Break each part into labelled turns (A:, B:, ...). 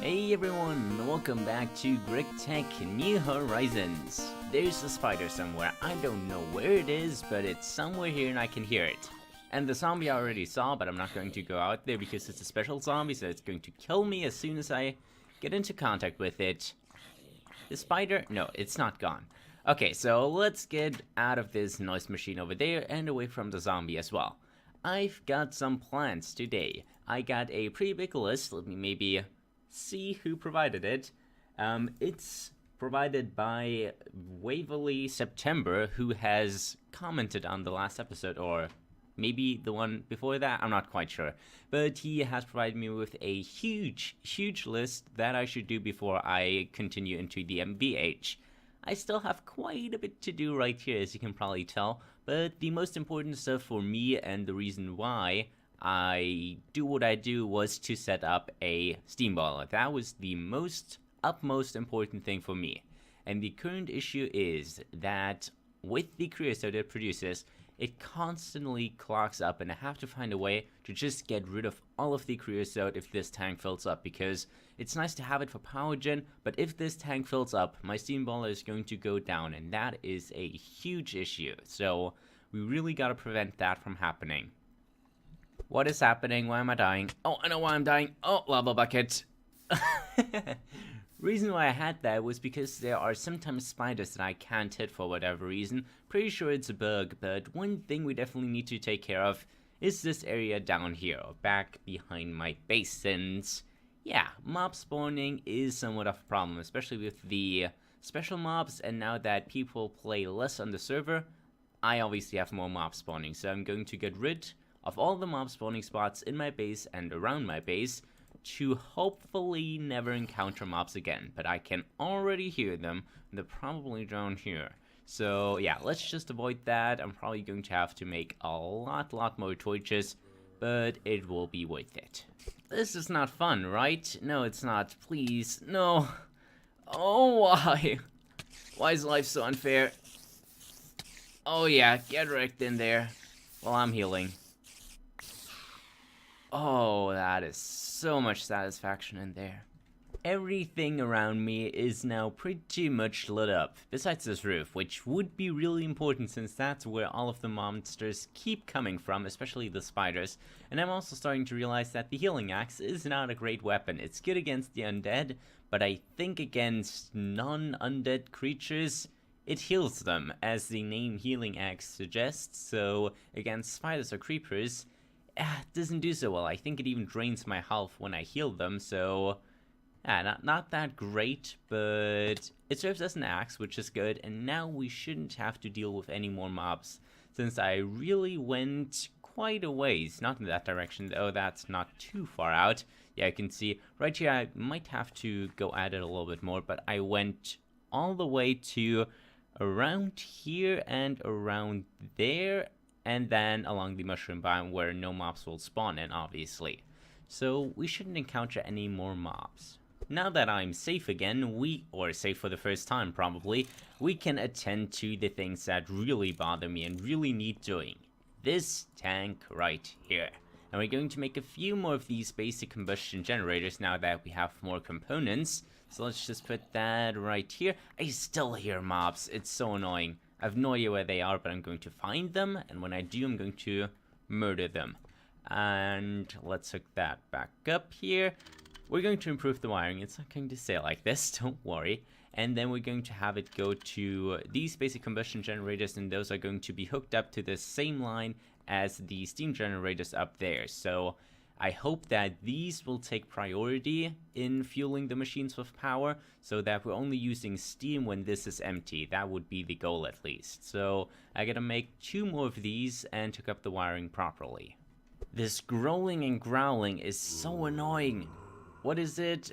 A: Hey everyone, welcome back to GregTech New Horizons. There's a spider somewhere, I don't know where it is, but it's somewhere here and I can hear it. And the zombie I already saw, but I'm not going to go out there because it's a special zombie, so it's going to kill me as soon as I get into contact with it. The spider? No, it's not gone. Okay, so let's get out of this noise machine over there and away from the zombie as well. I've got some plans today. I got a pretty big list. Let me maybe see who provided it. It's provided by Waverly September, who has commented on the last episode, or maybe the one before that, I'm not quite sure. But he has provided me with a huge list that I should do before I continue into the MVH. I still have quite a bit to do right here, as you can probably tell, but the most important stuff for me and the reason why I do what I do was to set up a steam boiler. That was the utmost important thing for me. And the current issue is that with the creosote it produces, it constantly clogs up, and I have to find a way to just get rid of all of the creosote if this tank fills up, because it's nice to have it for power gen, but if this tank fills up, my steam boiler is going to go down, and that is a huge issue. So we really gotta prevent that from happening. What is happening? Why am I dying? Oh, I know why I'm dying. Oh, lava bucket. Reason why I had that was because there are sometimes spiders that I can't hit for whatever reason. Pretty sure it's a bug, but one thing we definitely need to take care of is this area down here, back behind my base, since, yeah, mob spawning is somewhat of a problem, especially with the special mobs, and now that people play less on the server, I obviously have more mob spawning, so I'm going to get rid of all the mob spawning spots in my base and around my base, to hopefully never encounter mobs again, but I can already hear them. They're probably down here. So yeah, let's just avoid that. I'm probably going to have to make a lot more torches, but it will be worth it. This is not fun, right? No, it's not. Please, no. Oh, why? Why is life so unfair? Oh yeah, get wrecked in there while I'm healing. Oh, that is so much satisfaction in there. Everything around me is now pretty much lit up, besides this roof, which would be really important since that's where all of the monsters keep coming from, especially the spiders. And I'm also starting to realize that the healing axe is not a great weapon. It's good against the undead, but I think against non-undead creatures, it heals them, as the name healing axe suggests, so against spiders or creepers, it doesn't do so well. I think it even drains my health when I heal them, so yeah, not that great, but it serves as an axe, which is good, and now we shouldn't have to deal with any more mobs, since I really went quite a ways. Not in that direction, though, that's not too far out. Yeah, I can see right here I might have to go at it a little bit more, but I went all the way to around here and around there, and then along the mushroom biome where no mobs will spawn in, obviously. So we shouldn't encounter any more mobs. Now that I'm safe again, or safe for the first time probably, we can attend to the things that really bother me and really need doing. This tank right here. And we're going to make a few more of these basic combustion generators now that we have more components. So let's just put that right here. I still hear mobs, it's so annoying. I have no idea where they are, but I'm going to find them, and when I do, I'm going to murder them. And let's hook that back up here. We're going to improve the wiring. It's not going to stay like this, don't worry. And then we're going to have it go to these basic combustion generators, and those are going to be hooked up to the same line as the steam generators up there. So I hope that these will take priority in fueling the machines with power, so that we're only using steam when this is empty. That would be the goal, at least. So I gotta make 2 more of these and hook up the wiring properly. This growling and growling is so annoying. What is it?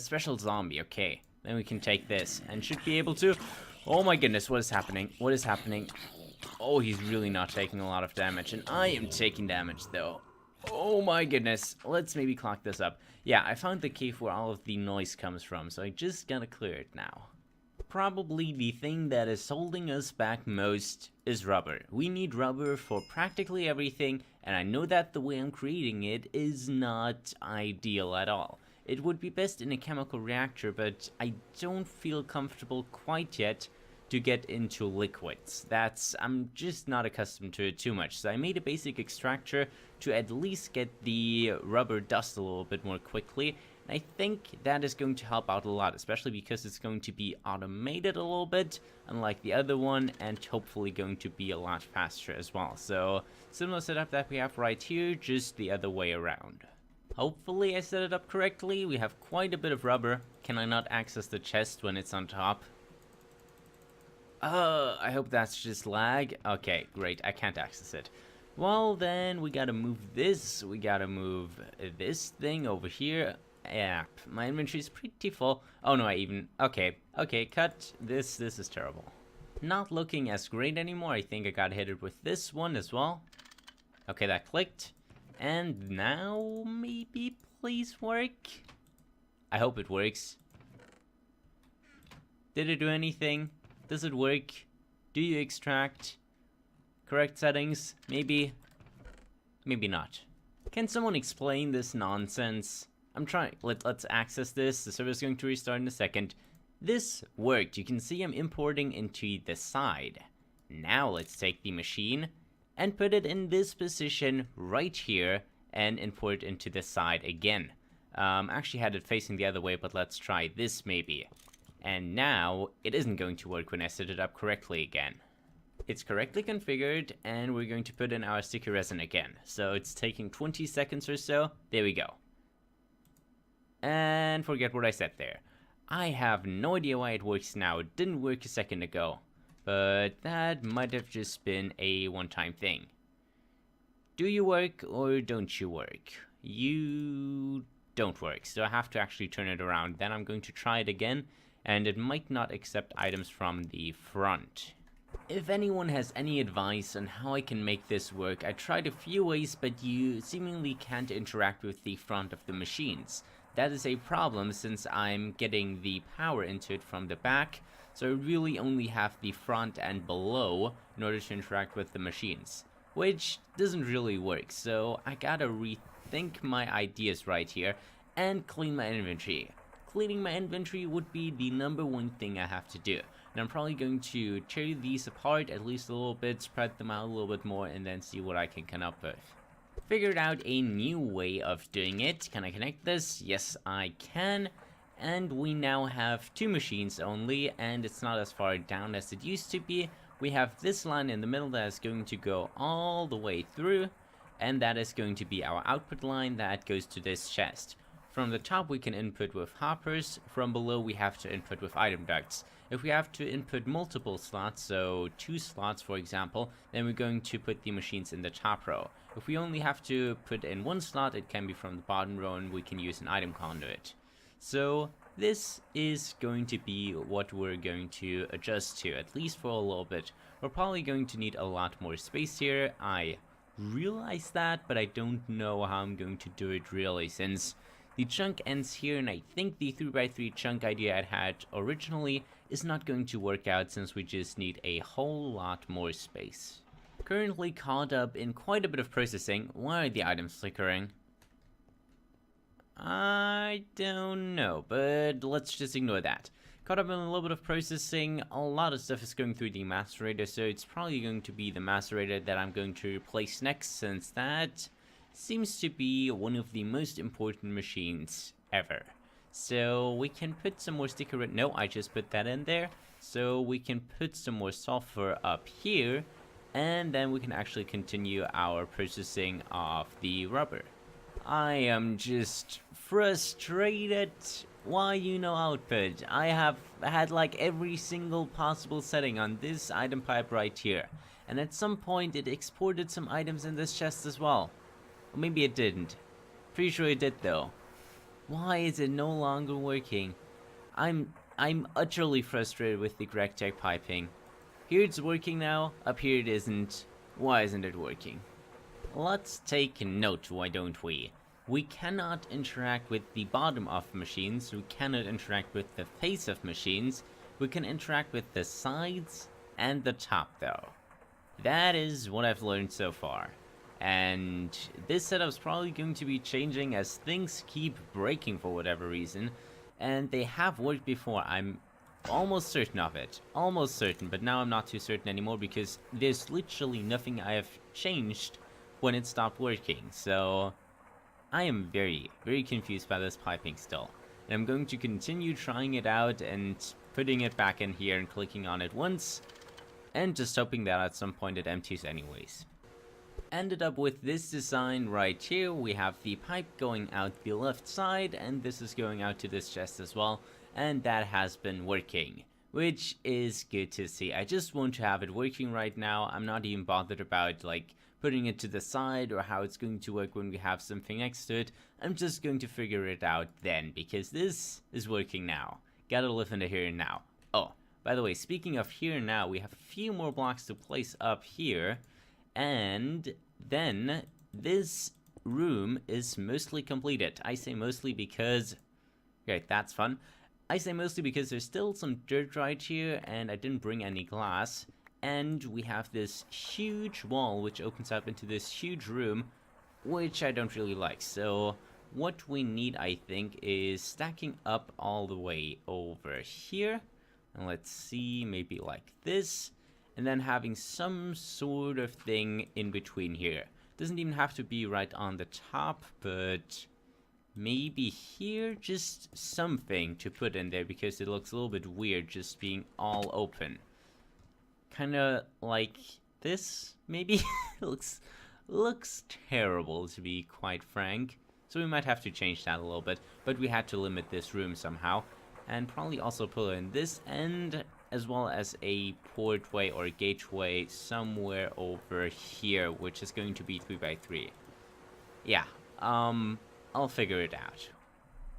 A: Special zombie. Okay, then we can take this and should be able to... Oh my goodness, what is happening? What is happening? Oh, he's really not taking a lot of damage, and I am taking damage, though. Oh my goodness, let's maybe clock this up. Yeah, I found the cave where all of the noise comes from, so I just gotta clear it now. Probably the thing that is holding us back most is rubber. We need rubber for practically everything, and I know that the way I'm creating it is not ideal at all. It would be best in a chemical reactor, but I don't feel comfortable quite yet to get into liquids. I'm just not accustomed to it too much. So I made a basic extractor to at least get the rubber dust a little bit more quickly. And I think that is going to help out a lot, especially because it's going to be automated a little bit, unlike the other one, and hopefully going to be a lot faster as well. So similar setup that we have right here, just the other way around. Hopefully I set it up correctly. We have quite a bit of rubber. Can I not access the chest when it's on top? I hope that's just lag. Okay, great. I can't access it. Well, then we gotta move this. We gotta move this thing over here. Yeah, my inventory is pretty full. Oh no, okay, cut. This is terrible. Not looking as great anymore. I think I got hit it with this one as well. Okay, that clicked. And now, maybe please work? I hope it works. Did it do anything? Does it work? Do you extract? Correct settings? Maybe. Maybe not. Can someone explain this nonsense? I'm trying. Let's access this. The server is going to restart in a second. This worked. You can see I'm importing into the side. Now let's take the machine and put it in this position right here and import into the side again. Actually had it facing the other way, but let's try this maybe. And now it isn't going to work when I set it up correctly again. It's correctly configured, and we're going to put in our sticky resin again. So it's taking 20 seconds or so. There we go. And forget what I said there. I have no idea why it works now. It didn't work a second ago. But that might have just been a one-time thing. Do you work or don't you work? You don't work, so I have to actually turn it around. Then I'm going to try it again, and it might not accept items from the front. If anyone has any advice on how I can make this work, I tried a few ways, but you seemingly can't interact with the front of the machines. That is a problem since I'm getting the power into it from the back, so I really only have the front and below in order to interact with the machines, which doesn't really work, so I gotta rethink my ideas right here and clean my inventory. Cleaning my inventory would be the #1 thing I have to do, and I'm probably going to tear these apart at least a little bit, spread them out a little bit more, and then see what I can come up with. Figured out a new way of doing it. Can I connect this? Yes, I can. And we now have 2 machines only, and it's not as far down as it used to be. We have this line in the middle that is going to go all the way through, and that is going to be our output line that goes to this chest. From the top we can input with hoppers, from below we have to input with item ducts. If we have to input multiple slots, so 2 slots for example, then we're going to put the machines in the top row. If we only have to put in 1 slot, it can be from the bottom row and we can use an item conduit. So this is going to be what we're going to adjust to, at least for a little bit. We're probably going to need a lot more space here. I realize that, but I don't know how I'm going to do it really, since the chunk ends here, and I think the 3x3 chunk idea I had originally is not going to work out since we just need a whole lot more space. Currently caught up in quite a bit of processing. Why are the items flickering? I don't know, but let's just ignore that. Caught up in a little bit of processing. A lot of stuff is going through the macerator, so it's probably going to be the macerator that I'm going to replace next, since that seems to be one of the most important machines ever. So we can put some more sticker. No, I just put that in there. So we can put some more sulfur up here, and then we can actually continue our processing of the rubber. I am just frustrated. Why no output? I have had like every single possible setting on this item pipe right here, and at some point it exported some items in this chest as well. Or maybe it didn't. Pretty sure it did though. Why is it no longer working? I'm utterly frustrated with the GregTech piping. Here it's working now, up here it isn't. Why isn't it working? Let's take note, why don't we? We cannot interact with the bottom of machines, we cannot interact with the face of machines, we can interact with the sides and the top though. That is what I've learned so far. And this setup's probably going to be changing as things keep breaking for whatever reason. And they have worked before, I'm almost certain of it. Almost certain, but now I'm not too certain anymore because there's literally nothing I have changed when it stopped working. So I am very, very confused by this piping still. And I'm going to continue trying it out and putting it back in here and clicking on it once. And just hoping that at some point it empties anyways. Ended up with this design right here. We have the pipe going out the left side, and this is going out to this chest as well, and that has been working, which is good to see. I just want to have it working right now. I'm not even bothered about like putting it to the side or how it's going to work when we have something next to it. I'm just going to figure it out then, because this is working now. Gotta live in the here and now. Oh, by the way, speaking of here and now, we have a few more blocks to place up here. And then this room is mostly completed. I say mostly because, okay, that's fun. I say mostly because there's still some dirt right here and I didn't bring any glass. And we have this huge wall which opens up into this huge room, which I don't really like. So what we need, I think, is stacking up all the way over here. And let's see, maybe like this. And then having some sort of thing in between here. Doesn't even have to be right on the top, but maybe here, just something to put in there because it looks a little bit weird just being all open. Kinda like this, maybe? looks terrible, to be quite frank. So we might have to change that a little bit, but we had to limit this room somehow. And probably also put in this end, as well as a portway or gateway somewhere over here, which is going to be 3x3. Yeah, I'll figure it out.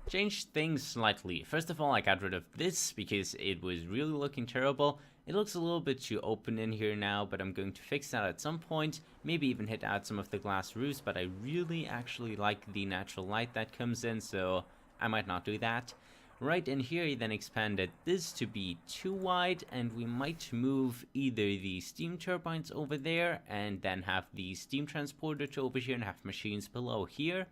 A: Change things slightly. First of all, I got rid of this because it was really looking terrible. It looks a little bit too open in here now, but I'm going to fix that at some point. Maybe even hit out some of the glass roofs, but I really actually like the natural light that comes in, so I might not do that. Right in here, he then expanded this to be too wide, and we might move either the steam turbines over there and then have the steam transporter to over here and have machines below here,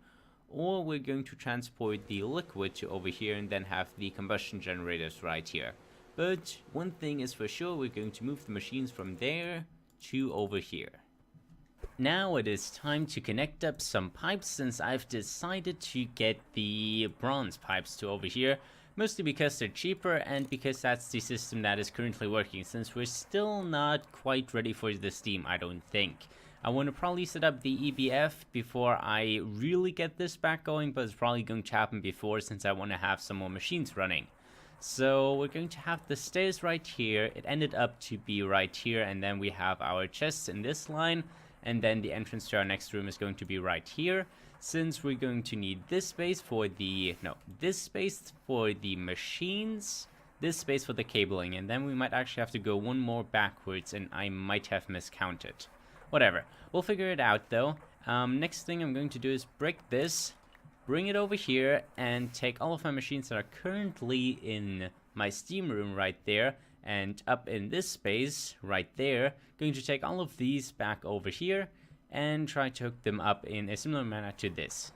A: or we're going to transport the liquid to over here and then have the combustion generators right here. But one thing is for sure, we're going to move the machines from there to over here. Now it is time to connect up some pipes, since I've decided to get the bronze pipes to over here. Mostly because they're cheaper and because that's the system that is currently working, since we're still not quite ready for the steam, I don't think. I want to probably set up the EBF before I really get this back going, but it's probably going to happen before, since I want to have some more machines running. So we're going to have the stairs right here. It ended up to be right here, and then we have our chests in this line, and then the entrance to our next room is going to be right here. Since we're going to need this space for the, this space for the machines, this space for the cabling, and then we might actually have to go one more backwards, and I might have miscounted. Whatever, we'll figure it out though. Next thing I'm going to do is break this, bring it over here, and take all of my machines that are currently in my steam room right there, and up in this space right there, going to take all of these back over here, and try to hook them up in a similar manner to this.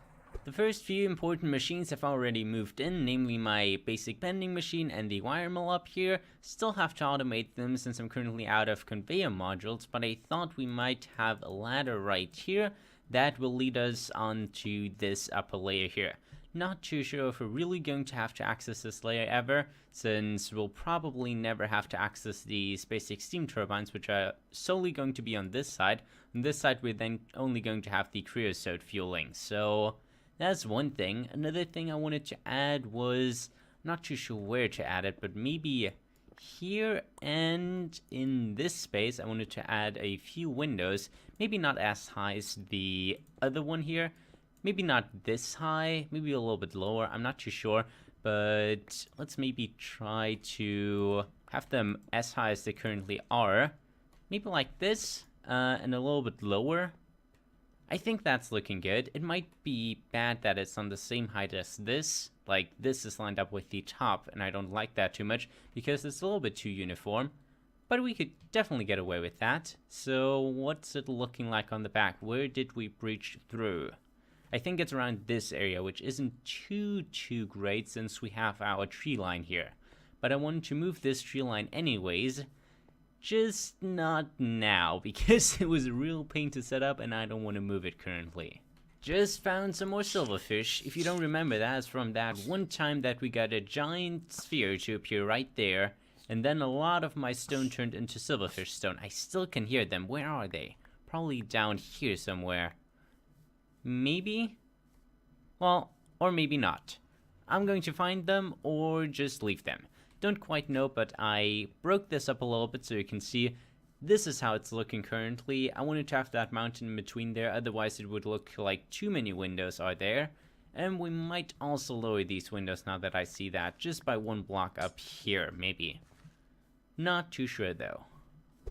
A: The first few important machines have already moved in, namely my basic bending machine and the wire mill up here. Still have to automate them since I'm currently out of conveyor modules, but I thought we might have a ladder right here that will lead us onto this upper layer here. Not too sure if we're really going to have to access this layer ever, since we'll probably never have to access these basic steam turbines, which are solely going to be on this side. On this side, we're then only going to have the creosote fueling. So that's one thing. Another thing I wanted to add was, I'm not too sure where to add it, but maybe here and in this space, I wanted to add a few windows. Maybe not as high as the other one here. Maybe not this high, maybe a little bit lower, I'm not too sure, but let's maybe try to have them as high as they currently are. Maybe like this, and a little bit lower. I think that's looking good. It might be bad that it's on the same height as this, like this is lined up with the top, and I don't like that too much, because it's a little bit too uniform. But we could definitely get away with that. So what's it looking like on the back? Where did we breach through? I think it's around this area, which isn't too great since we have our tree line here. But I wanted to move this tree line anyways. Just not now, because it was a real pain to set up and I don't want to move it currently. Just found some more silverfish. If you don't remember, that's from that one time that we got a giant sphere to appear right there. And then a lot of my stone turned into silverfish stone. I still can hear them. Where are they? Probably down here somewhere. Maybe? Well, or maybe not. I'm going to find them or just leave them. Don't quite know, but I broke this up a little bit so you can see. This is how it's looking currently. I wanted to have that mountain in between there, otherwise it would look like too many windows are there. And we might also lower these windows now that I see that, just by one block up here, maybe. Not too sure though.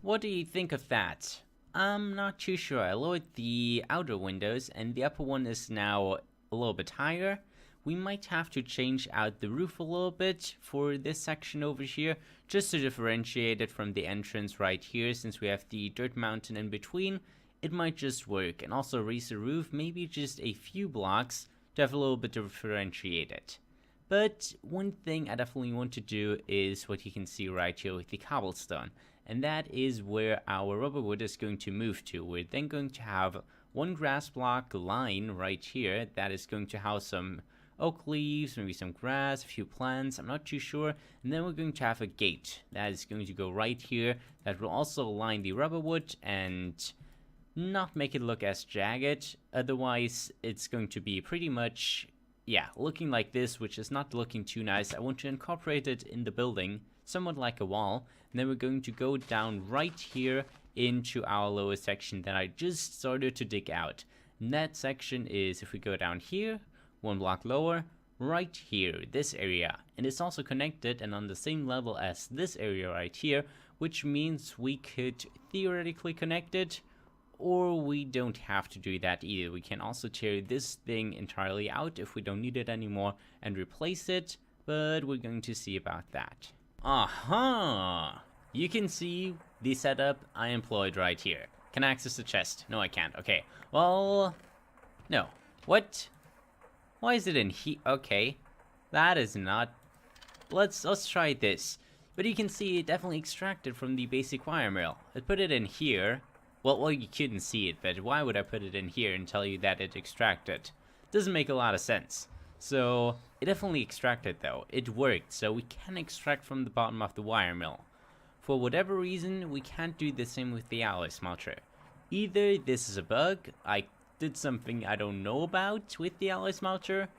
A: What do you think of that? I'm not too sure. I lowered the outer windows and the upper one is now a little bit higher. We might have to change out the roof a little bit for this section over here, just to differentiate it from the entrance right here, since we have the dirt mountain in between. It might just work, and also raise the roof maybe just a few blocks to have a little bit differentiated. But one thing I definitely want to do is what you can see right here with the cobblestone, and that is where our rubber wood is going to move to. We're then going to have one grass block line right here that is going to house some oak leaves, maybe some grass, a few plants, I'm not too sure. And then we're going to have a gate that is going to go right here that will also line the rubber wood and not make it look as jagged. Otherwise, it's going to be pretty much, yeah, looking like this, which is not looking too nice. I want to incorporate it in the building, somewhat like a wall. And then we're going to go down right here into our lower section that I just started to dig out. And that section is, if we go down here, one block lower, right here, this area. And it's also connected and on the same level as this area right here, which means we could theoretically connect it, or we don't have to do that either. We can also tear this thing entirely out if we don't need it anymore and replace it, but we're going to see about that. Aha! You can see the setup I employed right here. Can I access the chest? No, I can't. Okay. Well, no. What? Why is it in here? Okay. That is not... Let's try this. But you can see it definitely extracted from the basic wire mill. I put it in here. Well, you couldn't see it, but why would I put it in here and tell you that it extracted? Doesn't make a lot of sense. So, it definitely extracted though. It worked, so we can extract from the bottom of the wire mill. For whatever reason, we can't do the same with the alloy smelter. Either this is a bug, I did something I don't know about with the alloy smelter,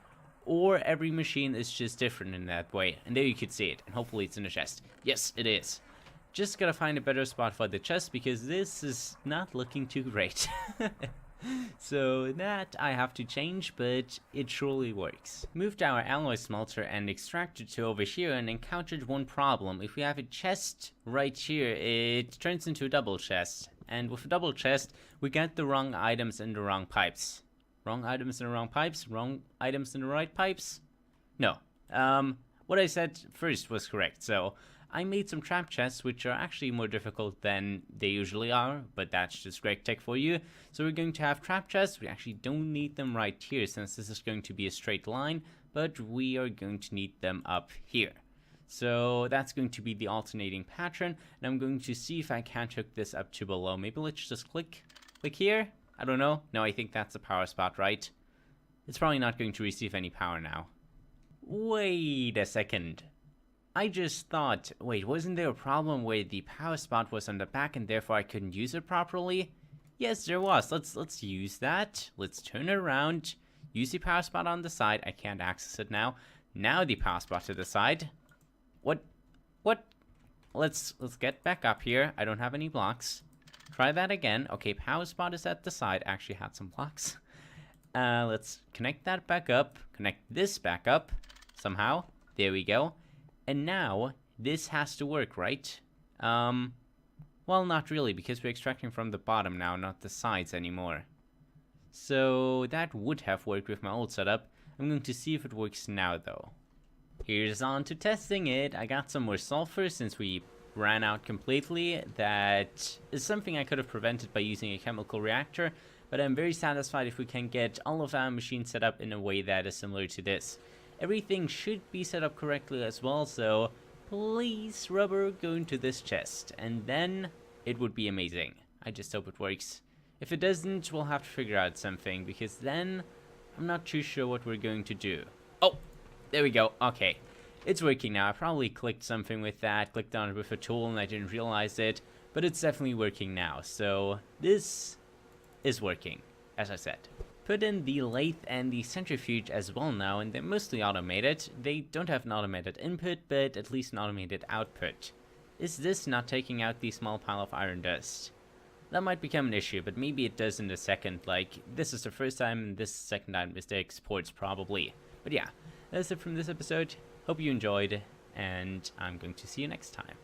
A: or every machine is just different in that way. And there you could see it, and hopefully it's in the chest. Yes, it is. Just gotta find a better spot for the chest, because this is not looking too great. So that I have to change, but it surely works. Moved our alloy smelter and extracted to over here and encountered one problem. If we have a chest right here, it turns into a double chest. And with a double chest, we get the wrong items in the wrong pipes. Wrong items in the wrong pipes? Wrong items in the right pipes? No. What I said first was correct, so I made some trap chests, which are actually more difficult than they usually are, but that's just GregTech for you. So we're going to have trap chests. We actually don't need them right here since this is going to be a straight line, but we are going to need them up here. So that's going to be the alternating pattern, and I'm going to see if I can't hook this up to below. Maybe let's just click here. I don't know. No, I think that's a power spot, right? It's probably not going to receive any power now. Wait a second. I just thought, wait, wasn't there a problem where the power spot was on the back and therefore I couldn't use it properly? Yes, there was. Let's use that. Let's turn it around. Use the power spot on the side. I can't access it now. Now the power spot to the side. What? Let's get back up here. I don't have any blocks. Try that again. Okay, power spot is at the side. I actually had some blocks. Let's connect that back up. Connect this back up somehow. There we go. And now this has to work, right? Well, not really, because we're extracting from the bottom now, not the sides anymore. So that would have worked with my old setup. I'm going to see if it works now, though. Here's on to testing it. I got some more sulfur since we ran out completely. That is something I could have prevented by using a chemical reactor, but I'm very satisfied if we can get all of our machines set up in a way that is similar to this. Everything should be set up correctly as well, so please, rubber, go into this chest, and then it would be amazing. I just hope it works. If it doesn't, we'll have to figure out something, because then I'm not too sure what we're going to do. Oh, there we go. Okay, it's working now. I probably clicked something with that, clicked on it with a tool, and I didn't realize it, but it's definitely working now. So this is working, as I said. Put in the lathe and the centrifuge as well now, and they're mostly automated. They don't have an automated input, but at least an automated output. Is this not taking out the small pile of iron dust? That might become an issue, but maybe it does in a second. Like, this is the first time, and this second time it exports probably. But yeah, that's it from this episode. Hope you enjoyed, and I'm going to see you next time.